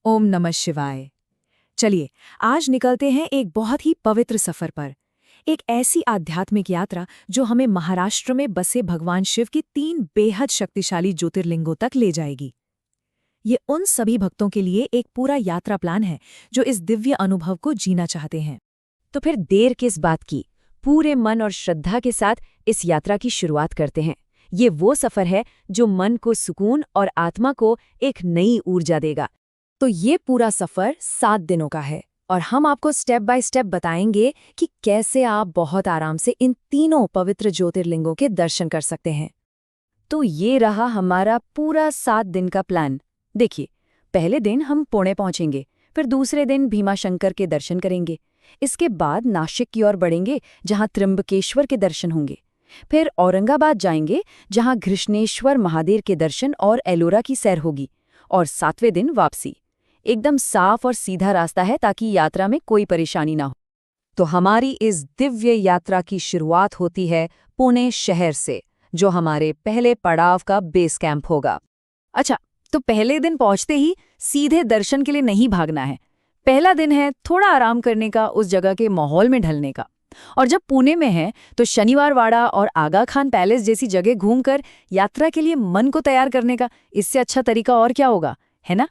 ओम नमः शिवाय। चलिए, आज निकलते हैं एक बहुत ही पवित्र सफर पर। एक ऐसी आध्यात्मिक यात्रा जो हमें महाराष्ट्र में बसे भगवान शिव की 3 बेहद शक्तिशाली ज्योतिर्लिंगों तक ले जाएगी। ये उन सभी भक्तों के लिए एक पूरा यात्रा प्लान है जो इस दिव्य अनुभव को जीना चाहते हैं। तो फिर देर किस बात की, पूरे मन और श्रद्धा के साथ इस यात्रा की शुरुआत करते हैं। ये वो सफर है जो मन को सुकून और आत्मा को एक नई ऊर्जा देगा। तो ये पूरा सफर 7 दिनों का है और हम आपको स्टेप बाय स्टेप बताएंगे कि कैसे आप बहुत आराम से इन तीनों पवित्र ज्योतिर्लिंगों के दर्शन कर सकते हैं। तो ये रहा हमारा पूरा 7 दिन का प्लान। देखिए, पहले दिन हम पुणे पहुंचेंगे, फिर दूसरे दिन भीमाशंकर के दर्शन करेंगे। इसके बाद नासिक की ओर बढ़ेंगे, जहां त्र्यंबकेश्वर के दर्शन होंगे। फिर औरंगाबाद जाएंगे, जहां घृष्णेश्वर महादेव के दर्शन और एलोरा की सैर होगी। और 7वें दिन वापसी। एकदम साफ और सीधा रास्ता है ताकि यात्रा में कोई परेशानी ना हो। तो हमारी इस दिव्य यात्रा की शुरुआत होती है पुणे शहर से, जो हमारे पहले पड़ाव का बेस कैंप होगा। अच्छा, तो पहले दिन पहुंचते ही सीधे दर्शन के लिए नहीं भागना है। पहला दिन है थोड़ा आराम करने का, उस जगह के माहौल में ढलने का। और जब पुणे में है तो शनिवार वाड़ा और आगा खान पैलेस जैसी जगह घूमकर यात्रा के लिए मन को तैयार करने का। इससे अच्छा तरीका और क्या होगा, है ना?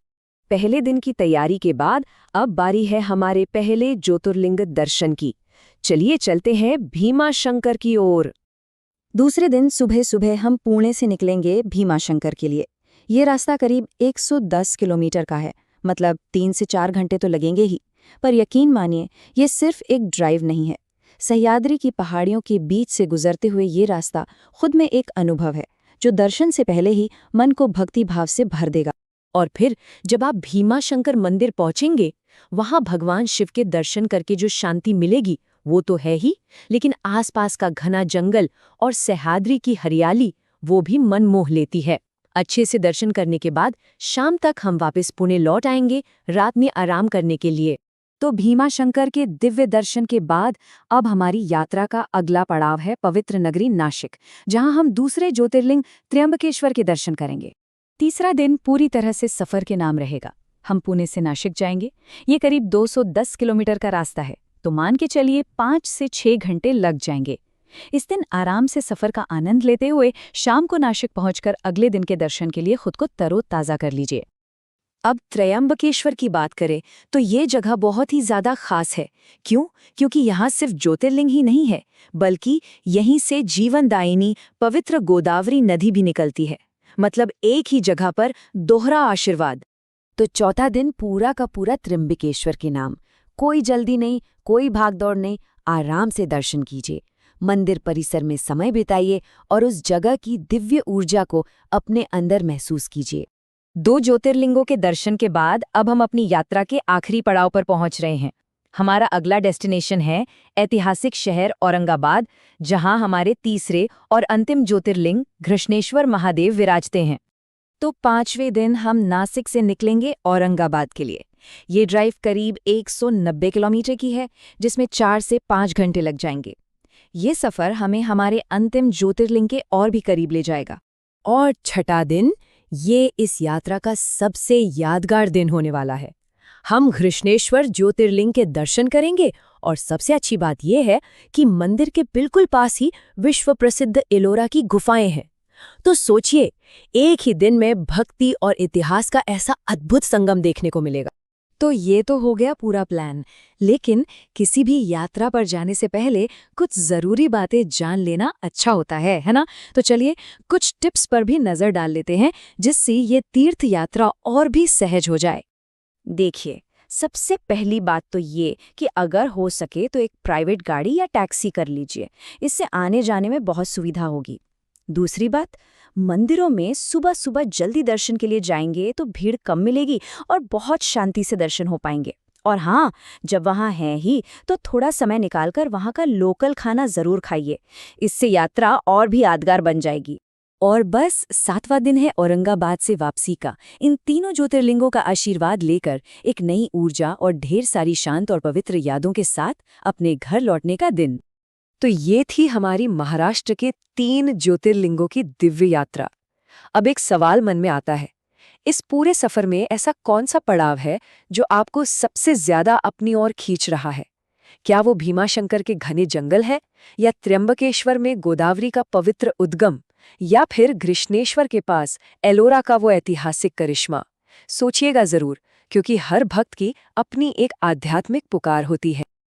पहले दिन की तैयारी के बाद अब बारी है हमारे पहले ज्योतिर्लिंग दर्शन की। चलिए चलते हैं भीमाशंकर की ओर। दूसरे दिन सुबह सुबह हम पुणे से निकलेंगे भीमाशंकर के लिए। ये रास्ता करीब 110 किलोमीटर का है, मतलब 3 से 4 घंटे तो लगेंगे ही। पर यकीन मानिए, ये सिर्फ एक ड्राइव नहीं है। सह्याद्री की पहाड़ियों के बीच से गुजरते हुए ये रास्ता खुद में एक अनुभव है, जो दर्शन से पहले ही मन को भक्ति भाव से भर देगा। और फिर जब आप भीमाशंकर मंदिर पहुंचेंगे, वहां भगवान शिव के दर्शन करके जो शांति मिलेगी वो तो है ही, लेकिन आसपास का घना जंगल और सह्याद्री की हरियाली वो भी मन मोह लेती है। अच्छे से दर्शन करने के बाद शाम तक हम वापस पुणे लौट आएंगे, रात में आराम करने के लिए। तो भीमाशंकर के दिव्य दर्शन के बाद अब हमारी यात्रा का अगला पड़ाव है पवित्र नगरी नासिक, जहां हम दूसरे ज्योतिर्लिंग त्र्यंबकेश्वर के दर्शन करेंगे। तीसरा दिन पूरी तरह से सफर के नाम रहेगा। हम पुणे से नासिक जाएंगे। ये करीब 210 किलोमीटर का रास्ता है, तो मान के चलिए 5 से 6 घंटे लग जाएंगे। इस दिन आराम से सफर का आनंद लेते हुए शाम को नासिक पहुंचकर अगले दिन के दर्शन के लिए खुद को तरोताजा कर लीजिए। अब त्र्यंबकेश्वर की बात करें तो ये जगह बहुत ही ज्यादा खास है। क्यों? क्योंकि यहाँ सिर्फ ज्योतिर्लिंग ही नहीं है, बल्कि यहीं से जीवनदायिनी पवित्र गोदावरी नदी भी निकलती है। मतलब एक ही जगह पर दोहरा आशीर्वाद। तो चौथा दिन पूरा का पूरा त्र्यंबकेश्वर के नाम। कोई जल्दी नहीं, कोई भागदौड़ नहीं, आराम से दर्शन कीजिए। मंदिर परिसर में समय बिताइए और उस जगह की दिव्य ऊर्जा को अपने अंदर महसूस कीजिए। 2 ज्योतिर्लिंगों के दर्शन के बाद अब हम अपनी यात्रा के आखिरी पड़ाव पर पहुंच रहे हैं। हमारा अगला डेस्टिनेशन है ऐतिहासिक शहर औरंगाबाद, जहां हमारे तीसरे और अंतिम ज्योतिर्लिंग घृष्णेश्वर महादेव विराजते हैं। तो 5वें दिन हम नासिक से निकलेंगे औरंगाबाद के लिए। ये ड्राइव करीब 190 किलोमीटर की है, जिसमें 4 से 5 घंटे लग जाएंगे। ये सफर हमें हमारे अंतिम ज्योतिर्लिंग के और भी करीब ले जाएगा। और छठा दिन, ये इस यात्रा का सबसे यादगार दिन होने वाला है। हम घृष्णेश्वर ज्योतिर्लिंग के दर्शन करेंगे और सबसे अच्छी बात यह है कि मंदिर के बिल्कुल पास ही विश्व प्रसिद्ध एलोरा की गुफाएं हैं। तो सोचिए, एक ही दिन में भक्ति और इतिहास का ऐसा अद्भुत संगम देखने को मिलेगा। तो ये तो हो गया पूरा प्लान, लेकिन किसी भी यात्रा पर जाने से पहले कुछ जरूरी बातें जान लेना अच्छा होता है ना? तो चलिए कुछ टिप्स पर भी नजर डाल लेते हैं, जिससे ये तीर्थ यात्रा और भी सहज हो जाए। देखिए, सबसे पहली बात तो ये कि अगर हो सके तो एक प्राइवेट गाड़ी या टैक्सी कर लीजिए। इससे आने जाने में बहुत सुविधा होगी। दूसरी बात, मंदिरों में सुबह सुबह जल्दी दर्शन के लिए जाएंगे तो भीड़ कम मिलेगी और बहुत शांति से दर्शन हो पाएंगे। और हाँ, जब वहाँ हैं ही तो थोड़ा समय निकालकर वहाँ का लोकल खाना जरूर खाइए। इससे यात्रा और भी यादगार बन जाएगी। और बस 7वां दिन है औरंगाबाद से वापसी का। इन तीनों ज्योतिर्लिंगों का आशीर्वाद लेकर एक नई ऊर्जा और ढेर सारी शांत और पवित्र यादों के साथ अपने घर लौटने का दिन। तो ये थी हमारी महाराष्ट्र के 3 ज्योतिर्लिंगों की दिव्य यात्रा। अब एक सवाल मन में आता है, इस पूरे सफर में ऐसा कौन सा पड़ाव है जो आपको सबसे ज्यादा अपनी ओर खींच रहा है? क्या वो भीमाशंकर के घने जंगल है, या त्र्यंबकेश्वर में गोदावरी का पवित्र उद्गम, या फिर घृष्णेश्वर के पास एलोरा का वो ऐतिहासिक करिश्मा? सोचिएगा जरूर, क्योंकि हर भक्त की अपनी एक आध्यात्मिक पुकार होती है।